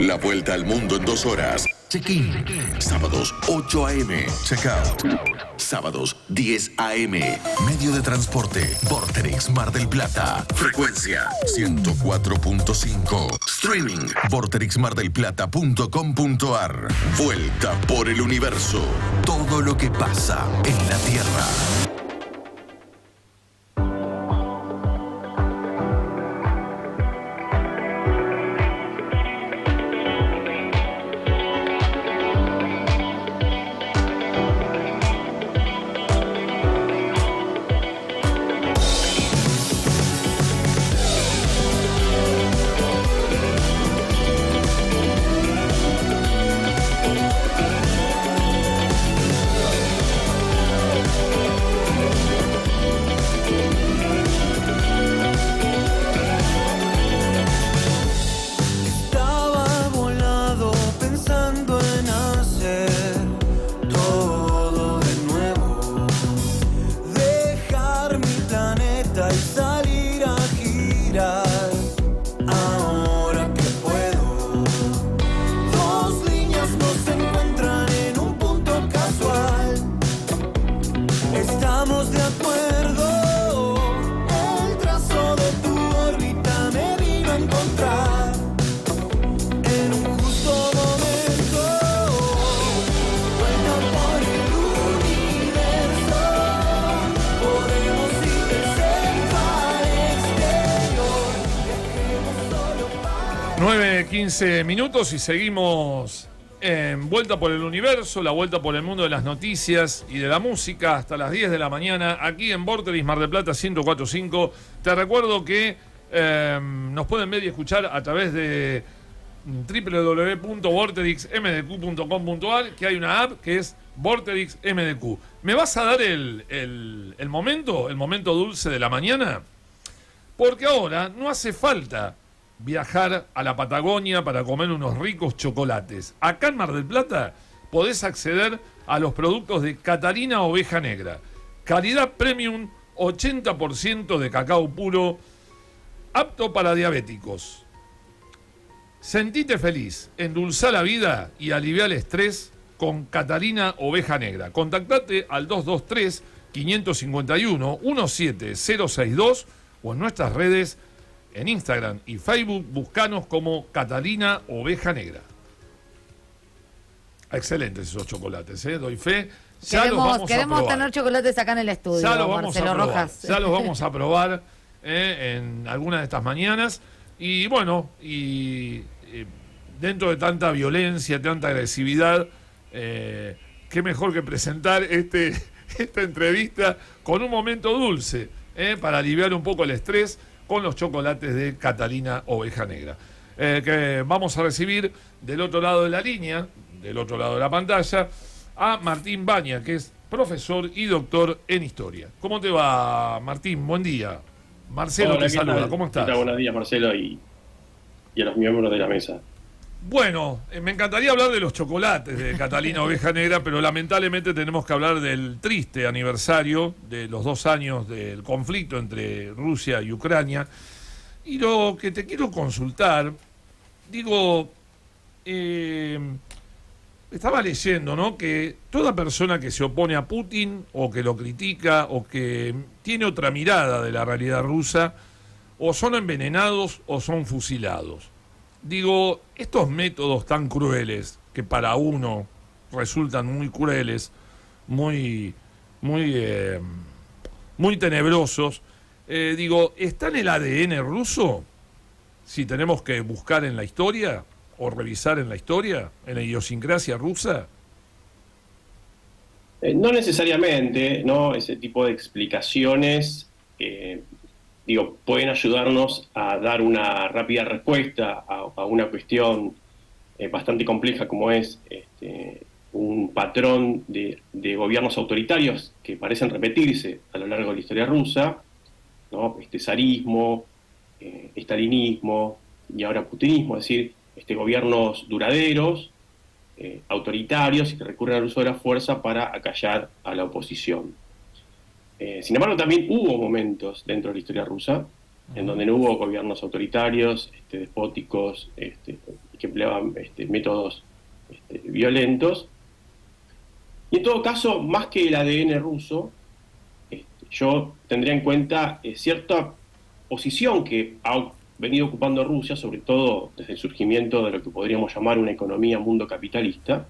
La vuelta al mundo en 2 horas. Check-in. Sábados 8 a.m. Check-out. Sábados 10 a.m. Medio de transporte. Vorterix Mar del Plata. Frecuencia 104.5. Streaming. vorterixmardelplata.com.ar. Vuelta por el universo. Todo lo que pasa en la Tierra. Minutos y seguimos en Vuelta por el Universo, la vuelta por el mundo de las noticias y de la música hasta las 10 de la mañana aquí en Vorterix Mar del Plata 104.5. Te recuerdo que nos pueden ver y escuchar a través de www.vorterixmdq.com.ar, que hay una app que es Vorterix MDQ. ¿Me vas a dar el momento dulce de la mañana? Porque ahora no hace falta viajar a la Patagonia para comer unos ricos chocolates. Acá en Mar del Plata podés acceder a los productos de Catalina Oveja Negra. Calidad premium, 80% de cacao puro, apto para diabéticos. Sentite feliz, endulzá la vida y aliviá el estrés con Catalina Oveja Negra. Contactate al 223-551-17062 o en nuestras redes en Instagram y Facebook, buscanos como Catalina Oveja Negra. Excelentes esos chocolates, doy fe. Queremos tener chocolates acá en el estudio, Marcelo Rojas. Ya los vamos a probar en algunas de estas mañanas. Y bueno, dentro de tanta violencia, tanta agresividad, qué mejor que presentar esta entrevista con un momento dulce, para aliviar un poco el estrés, con los chocolates de Catalina Oveja Negra. Que vamos a recibir del otro lado de la línea, del otro lado de la pantalla, a Martín Baña, que es profesor y doctor en historia. ¿Cómo te va, Martín? Buen día. Marcelo te saluda. ¿Cómo estás? Buenos días, Marcelo, y a los miembros de la mesa. Bueno, me encantaría hablar de los chocolates de Catalina Oveja Negra, pero lamentablemente tenemos que hablar del triste aniversario de los 2 años del conflicto entre Rusia y Ucrania. Y lo que te quiero consultar, estaba leyendo, ¿no?, que toda persona que se opone a Putin o que lo critica o que tiene otra mirada de la realidad rusa, o son envenenados o son fusilados. Estos métodos tan crueles, que para uno resultan muy crueles, muy tenebrosos, ¿está en el ADN ruso? Si tenemos que buscar en la historia o revisar en la historia, en la idiosincrasia rusa. No necesariamente, ¿no? Ese tipo de explicaciones pueden ayudarnos a dar una rápida respuesta a una cuestión bastante compleja como es un patrón de gobiernos autoritarios que parecen repetirse a lo largo de la historia rusa, ¿no? Zarismo, estalinismo y ahora putinismo, es decir, gobiernos duraderos, autoritarios y que recurren al uso de la fuerza para acallar a la oposición. Sin embargo, también hubo momentos dentro de la historia rusa en donde no hubo gobiernos autoritarios, despóticos, que empleaban métodos violentos. Y en todo caso, más que el ADN ruso, yo tendría en cuenta cierta posición que ha venido ocupando Rusia, sobre todo desde el surgimiento de lo que podríamos llamar una economía mundo capitalista,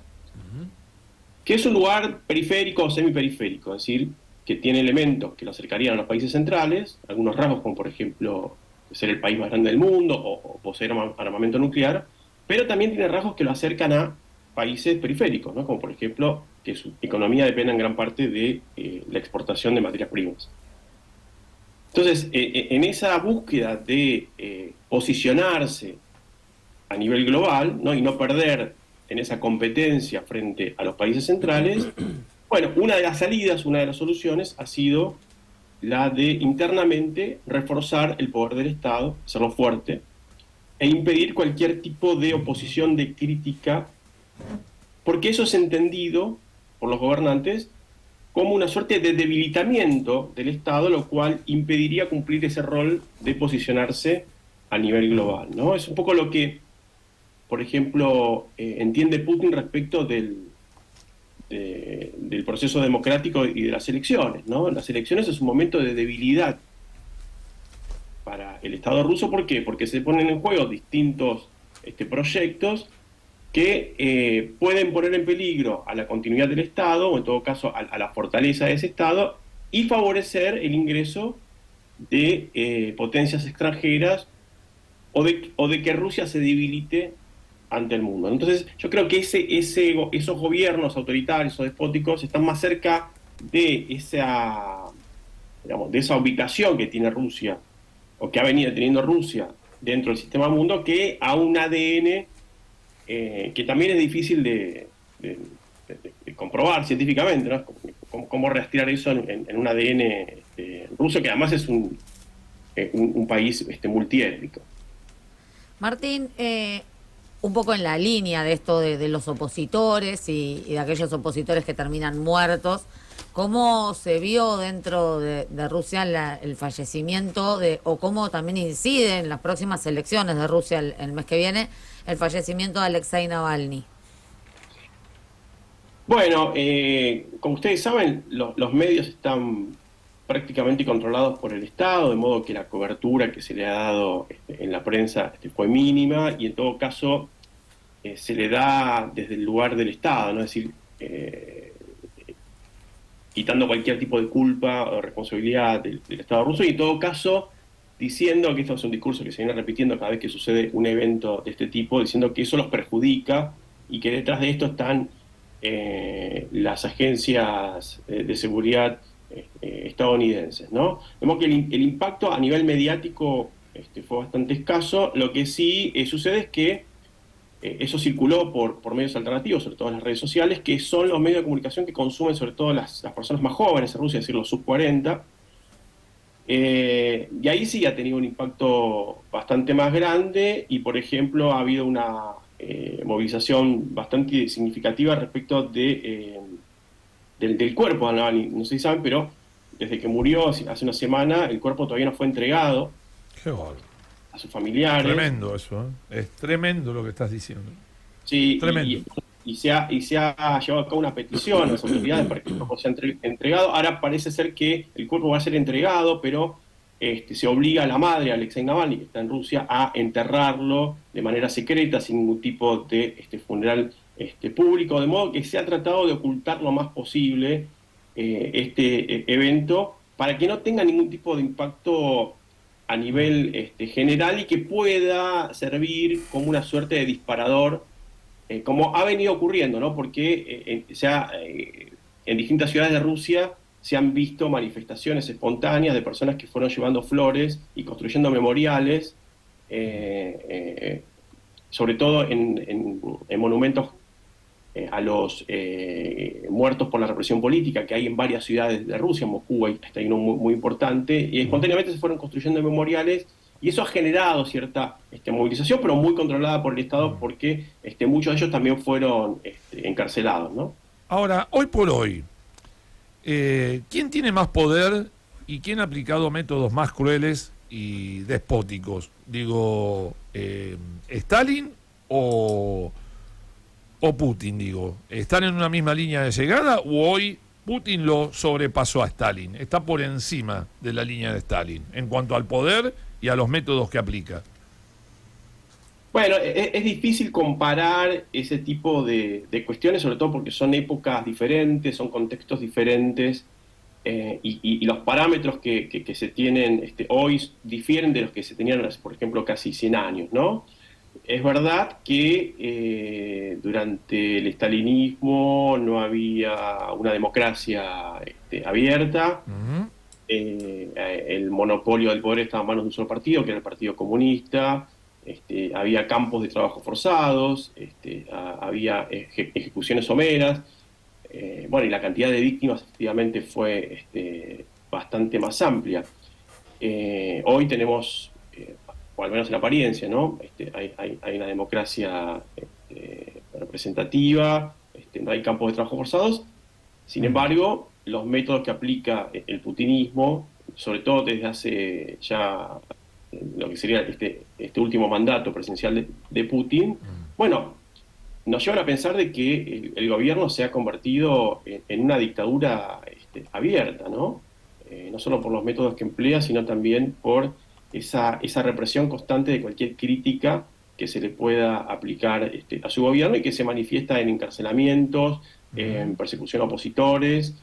que es un lugar periférico o semiperiférico, es decir, que tiene elementos que lo acercarían a los países centrales, algunos rasgos como por ejemplo ser el país más grande del mundo o poseer armamento nuclear, pero también tiene rasgos que lo acercan a países periféricos, ¿no? Como por ejemplo que su economía depende en gran parte de la exportación de materias primas. Entonces, en esa búsqueda de posicionarse a nivel global, ¿no? Y no perder en esa competencia frente a los países centrales, bueno, una de las salidas, una de las soluciones ha sido la de internamente reforzar el poder del Estado, hacerlo fuerte, e impedir cualquier tipo de oposición, de crítica, porque eso es entendido por los gobernantes como una suerte de debilitamiento del Estado, lo cual impediría cumplir ese rol de posicionarse a nivel global, ¿no? Es un poco lo que, por ejemplo, entiende Putin respecto del proceso democrático y de las elecciones, ¿no? Las elecciones es un momento de debilidad para el Estado ruso. ¿Por qué? Porque se ponen en juego distintos proyectos que pueden poner en peligro a la continuidad del Estado, o en todo caso a la fortaleza de ese Estado, y favorecer el ingreso de potencias extranjeras o de que Rusia se debilite ante el mundo. Entonces yo creo que esos gobiernos autoritarios o despóticos están más cerca de esa ubicación que tiene Rusia, o que ha venido teniendo Rusia dentro del sistema mundo, que a un ADN que también es difícil de comprobar científicamente, ¿no? Cómo rastrear eso en un ADN ruso, que además es un país multiétnico. Martín, un poco en la línea de esto de los opositores y de aquellos opositores que terminan muertos, ¿cómo se vio dentro de Rusia el fallecimiento o cómo también incide en las próximas elecciones de Rusia el mes que viene el fallecimiento de Alexei Navalny? Bueno, como ustedes saben, los medios están prácticamente controlados por el Estado, de modo que la cobertura que se le ha dado en la prensa fue mínima, y en todo caso se le da desde el lugar del Estado, ¿no? Es decir, quitando cualquier tipo de culpa o responsabilidad del Estado ruso, y en todo caso diciendo que esto es un discurso que se viene repitiendo cada vez que sucede un evento de este tipo, diciendo que eso los perjudica y que detrás de esto están las agencias de seguridad estadounidenses, ¿no? Vemos que el impacto a nivel mediático fue bastante escaso. Lo que sí sucede es que eso circuló por medios alternativos, sobre todo en las redes sociales, que son los medios de comunicación que consumen sobre todo las personas más jóvenes en Rusia, es decir, los sub 40. Y ahí sí ha tenido un impacto bastante más grande, y por ejemplo ha habido una movilización bastante significativa respecto del cuerpo de Navalny. No sé si saben, pero desde que murió hace una semana, el cuerpo todavía no fue entregado. Qué bueno. A sus familiares. Tremendo eso, ¿eh? Es tremendo lo que estás diciendo. Sí, tremendo. Y se ha llevado a cabo una petición a las autoridades para que el cuerpo sea entregado. Ahora parece ser que el cuerpo va a ser entregado, pero se obliga a la madre, a Alexei Navalny, que está en Rusia, a enterrarlo de manera secreta, sin ningún tipo de funeral público, de modo que se ha tratado de ocultar lo más posible este evento para que no tenga ningún tipo de impacto a nivel general, y que pueda servir como una suerte de disparador, como ha venido ocurriendo, ¿no? Porque en distintas ciudades de Rusia se han visto manifestaciones espontáneas de personas que fueron llevando flores y construyendo memoriales, sobre todo en monumentos a los muertos por la represión política que hay en varias ciudades de Rusia. Moscú está ahí uno muy importante, y espontáneamente se fueron construyendo memoriales, y eso ha generado cierta movilización, pero muy controlada por el Estado, porque muchos de ellos también fueron encarcelados, ¿no? Ahora, hoy por hoy, ¿quién tiene más poder y quién ha aplicado métodos más crueles y despóticos? Digo, ¿Stalin o Putin, digo? ¿Están en una misma línea de llegada o hoy Putin lo sobrepasó a Stalin? Está por encima de la línea de Stalin en cuanto al poder y a los métodos que aplica. Bueno, es difícil comparar ese tipo de cuestiones, sobre todo porque son épocas diferentes, son contextos diferentes, y los parámetros que se tienen hoy difieren de los que se tenían hace, por ejemplo, casi 100 años, ¿no? Es verdad que durante el estalinismo no había una democracia abierta. Uh-huh. El monopolio del poder estaba en manos de un solo partido, que era el Partido Comunista. Había campos de trabajo forzados, había ejecuciones someras. Bueno, y la cantidad de víctimas efectivamente fue bastante más amplia. Hoy tenemos, o al menos en apariencia, ¿no? Hay una democracia representativa, no hay campos de trabajo forzados. Sin embargo, los métodos que aplica el putinismo, sobre todo desde hace ya lo que sería este último mandato presidencial de Putin, bueno, nos llevan a pensar de que el gobierno se ha convertido en una dictadura abierta, ¿no? No solo por los métodos que emplea, sino también por esa represión constante de cualquier crítica que se le pueda aplicar a su gobierno y que se manifiesta en encarcelamientos, en persecución a opositores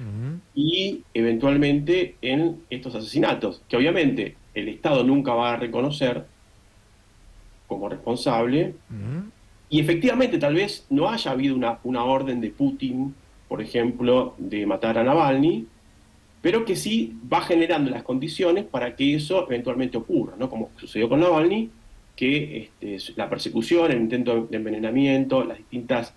y eventualmente en estos asesinatos, que obviamente el Estado nunca va a reconocer como responsable. Y efectivamente tal vez no haya habido una orden de Putin, por ejemplo, de matar a Navalny, pero que sí va generando las condiciones para que eso eventualmente ocurra, ¿no? Como sucedió con Navalny, que la persecución, el intento de envenenamiento, las distintas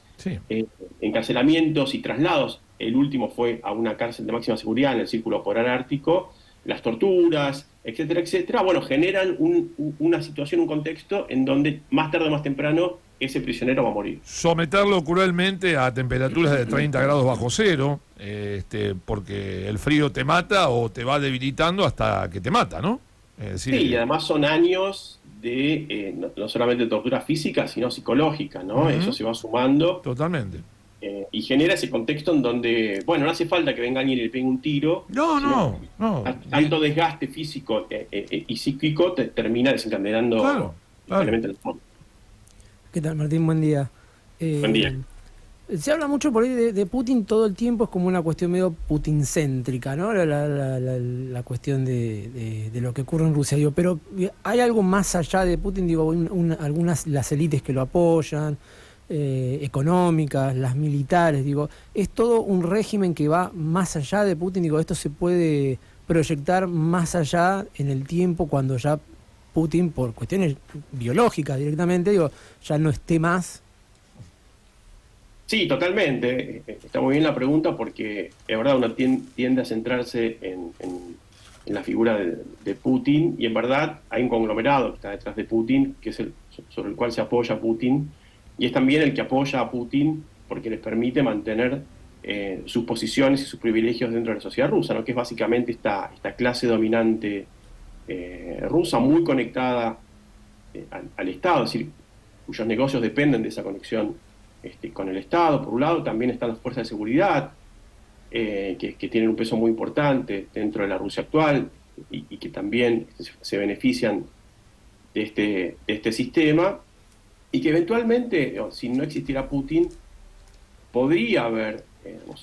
encarcelamientos y traslados, el último fue a una cárcel de máxima seguridad en el Círculo Polar Ártico, las torturas, etcétera, etcétera, bueno, generan una situación, un contexto en donde más tarde o más temprano ese prisionero va a morir. Someterlo cruelmente a temperaturas de 30 grados bajo cero, porque el frío te mata o te va debilitando hasta que te mata, ¿no? Es decir, sí, y además son años de no solamente tortura física, sino psicológica, ¿no? Eso se va sumando. Totalmente. Y genera ese contexto en donde, bueno, no hace falta que venga alguien y le pegue un tiro. No. Tanto desgaste físico y psíquico termina desencadenando el fondo. ¿Qué tal, Martín? Buen día. Buen día. Se habla mucho por ahí de Putin todo el tiempo, es como una cuestión medio putincéntrica, ¿no? La cuestión de lo que ocurre en Rusia. Digo, pero ¿hay algo más allá de Putin? Digo, algunas, las élites que lo apoyan, económicas, las militares, digo, ¿es todo un régimen que va más allá de Putin? Digo, ¿esto se puede proyectar más allá en el tiempo cuando ya Putin, por cuestiones biológicas directamente, digo, ya no esté más? Sí, totalmente. Está muy bien la pregunta porque es verdad, uno tiende a centrarse en la figura de Putin, y en verdad hay un conglomerado que está detrás de Putin, que es sobre el cual se apoya Putin, y es también el que apoya a Putin porque les permite mantener sus posiciones y sus privilegios dentro de la sociedad rusa, ¿no? Que es básicamente esta clase dominante rusa, muy conectada al Estado, es decir, cuyos negocios dependen de esa conexión con el Estado. Por un lado también están las fuerzas de seguridad, que tienen un peso muy importante dentro de la Rusia actual y que también se benefician de este sistema, y que eventualmente, si no existiera Putin, podría haber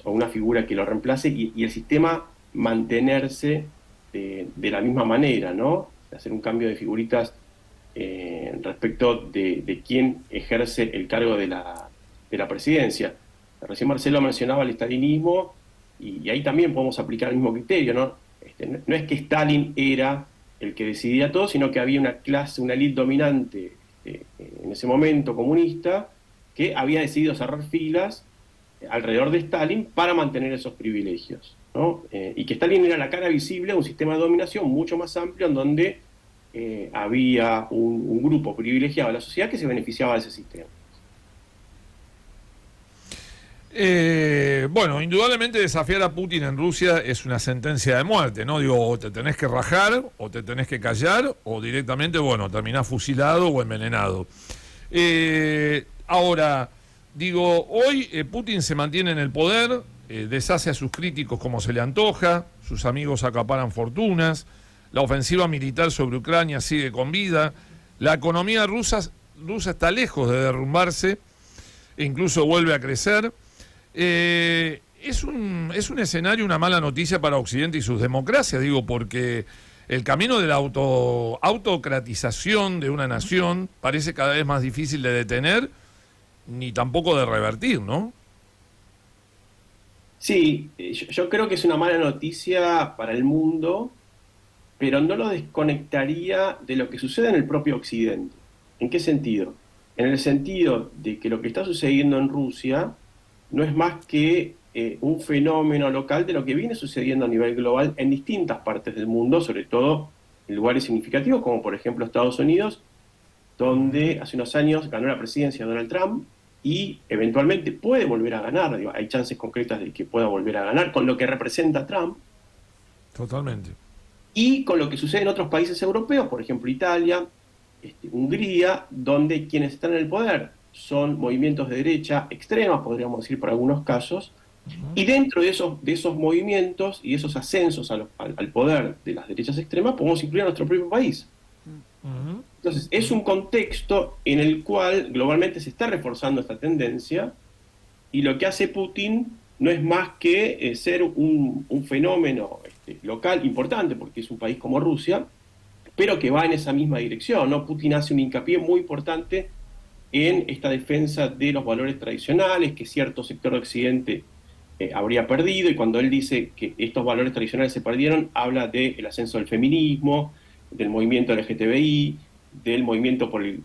una figura que lo reemplace y el sistema mantenerse de la misma manera, ¿no? Hacer un cambio de figuritas respecto de quién ejerce el cargo de la presidencia. Recién Marcelo mencionaba el estalinismo, y ahí también podemos aplicar el mismo criterio, ¿no? No es que Stalin era el que decidía todo, sino que había una clase, una élite dominante en ese momento comunista, que había decidido cerrar filas alrededor de Stalin para mantener esos privilegios, ¿no? Y que Stalin era la cara visible de un sistema de dominación mucho más amplio, en donde había un grupo privilegiado de la sociedad que se beneficiaba de ese sistema. Bueno, indudablemente desafiar a Putin en Rusia es una sentencia de muerte, ¿no? Digo, o te tenés que rajar, o te tenés que callar, o directamente, bueno, terminás fusilado o envenenado. Ahora, digo, hoy Putin se mantiene en el poder, deshace a sus críticos como se le antoja, sus amigos acaparan fortunas, la ofensiva militar sobre Ucrania sigue con vida, la economía rusa está lejos de derrumbarse, e incluso vuelve a crecer. Es un escenario, una mala noticia para Occidente y sus democracias, digo, porque el camino de la autocratización de una nación parece cada vez más difícil de detener, ni tampoco de revertir, ¿no? Sí, yo creo que es una mala noticia para el mundo, pero no lo desconectaría de lo que sucede en el propio Occidente. ¿En qué sentido? En el sentido de que lo que está sucediendo en Rusia no es más que un fenómeno local de lo que viene sucediendo a nivel global en distintas partes del mundo, sobre todo en lugares significativos, como por ejemplo Estados Unidos, donde hace unos años ganó la presidencia Donald Trump y eventualmente puede volver a ganar. Digo, hay chances concretas de que pueda volver a ganar con lo que representa Trump. Totalmente. Y con lo que sucede en otros países europeos, por ejemplo Italia, Hungría, donde quienes están en el poder son movimientos de derecha extrema, podríamos decir por algunos casos, y dentro de esos movimientos y esos ascensos al poder de las derechas extremas podemos incluir a nuestro propio país. Entonces, es un contexto en el cual globalmente se está reforzando esta tendencia, y lo que hace Putin no es más que ser un fenómeno local importante, porque es un país como Rusia, pero que va en esa misma dirección, ¿no? Putin hace un hincapié muy importante en esta defensa de los valores tradicionales que cierto sector de Occidente habría perdido, y cuando él dice que estos valores tradicionales se perdieron, habla del ascenso del feminismo, del movimiento LGTBI, del movimiento por el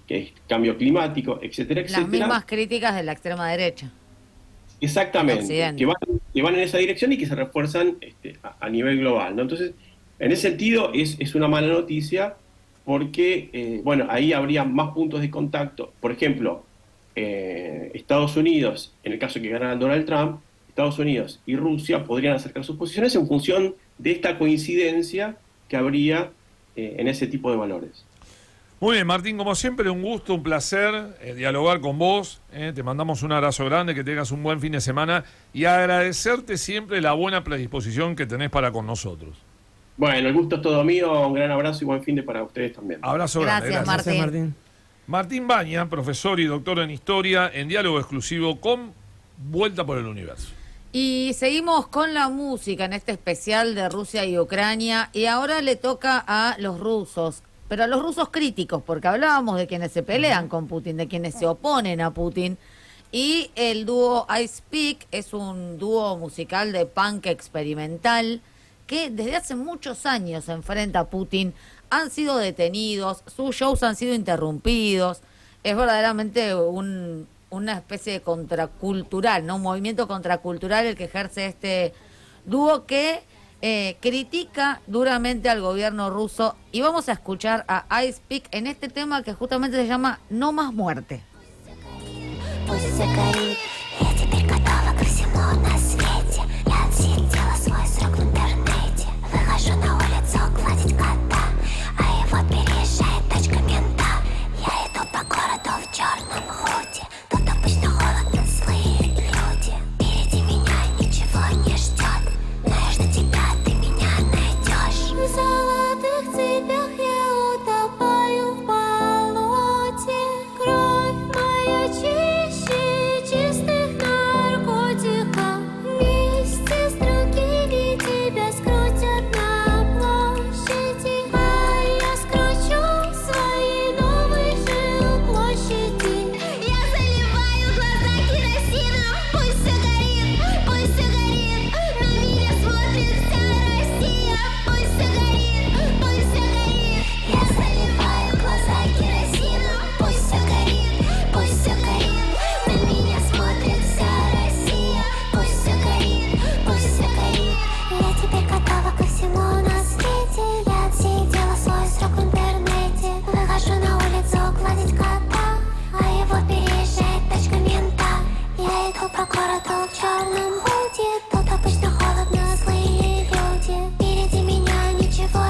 cambio climático, etcétera, etcétera. Las mismas críticas de la extrema derecha. Exactamente, que van en esa dirección y que se refuerzan a nivel global, ¿no? Entonces, en ese sentido es una mala noticia porque, bueno, ahí habría más puntos de contacto. Por ejemplo, Estados Unidos, en el caso de que ganara Donald Trump, Estados Unidos y Rusia podrían acercar sus posiciones en función de esta coincidencia que habría en ese tipo de valores. Muy bien, Martín, como siempre, un gusto, un placer dialogar con vos. Te mandamos un abrazo grande, que tengas un buen fin de semana y agradecerte siempre la buena predisposición que tenés para con nosotros. Bueno, el gusto es todo mío, un gran abrazo y buen fin de para ustedes también. Abrazo grande. Gracias, Martín. Martín Baña, profesor y doctor en Historia, en diálogo exclusivo con Vuelta por el Universo. Y seguimos con la música en este especial de Rusia y Ucrania, y ahora le toca a los rusos, pero a los rusos críticos, porque hablábamos de quienes se pelean con Putin, de quienes se oponen a Putin, y el dúo I Speak es un dúo musical de punk experimental que desde hace muchos años se enfrenta a Putin. Han sido detenidos, sus shows han sido interrumpidos, es verdaderamente una especie de contracultural, ¿no? Un movimiento contracultural el que ejerce este dúo que critica duramente al gobierno ruso, y vamos a escuchar a I Speak en este tema que justamente se llama No más muerte.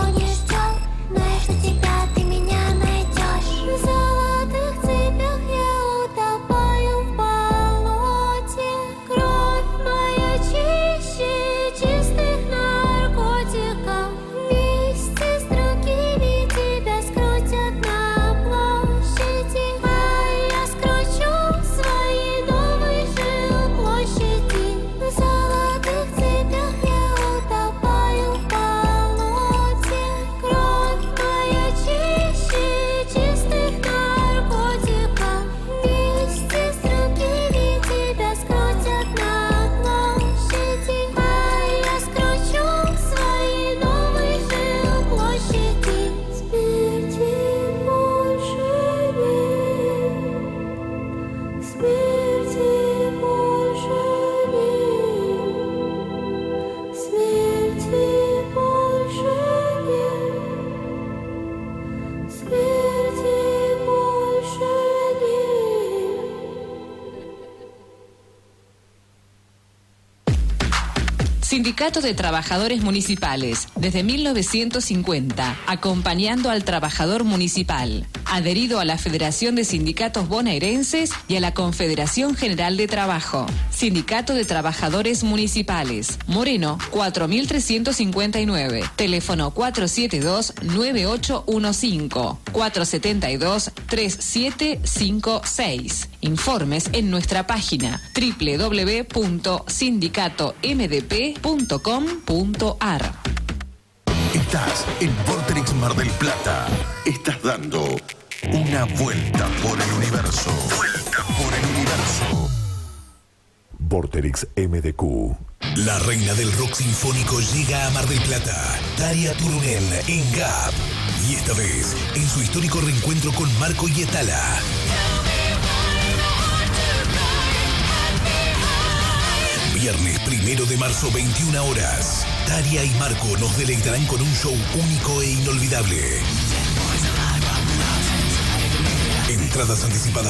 Золотых цепях я Sindicato de Trabajadores Municipales, desde 1950, acompañando al trabajador municipal. Adherido a la Federación de Sindicatos Bonaerenses y a la Confederación General de Trabajo. Sindicato de Trabajadores Municipales. Moreno, 4359. Teléfono 472-9815. 472-3756. Informes en nuestra página www.sindicatomdp.com.ar. Estás en Vorterix Mar del Plata. Estás dando una vuelta por el universo. Vuelta por el universo. Vorterix MDQ. La reina del rock sinfónico llega a Mar del Plata. Daria Turunen en GAP. Y esta vez, en su histórico reencuentro con Marco y Etala. Viernes 1 de marzo, 21 horas. Daria y Marco nos deleitarán con un show único e inolvidable. Entradas anticipadas.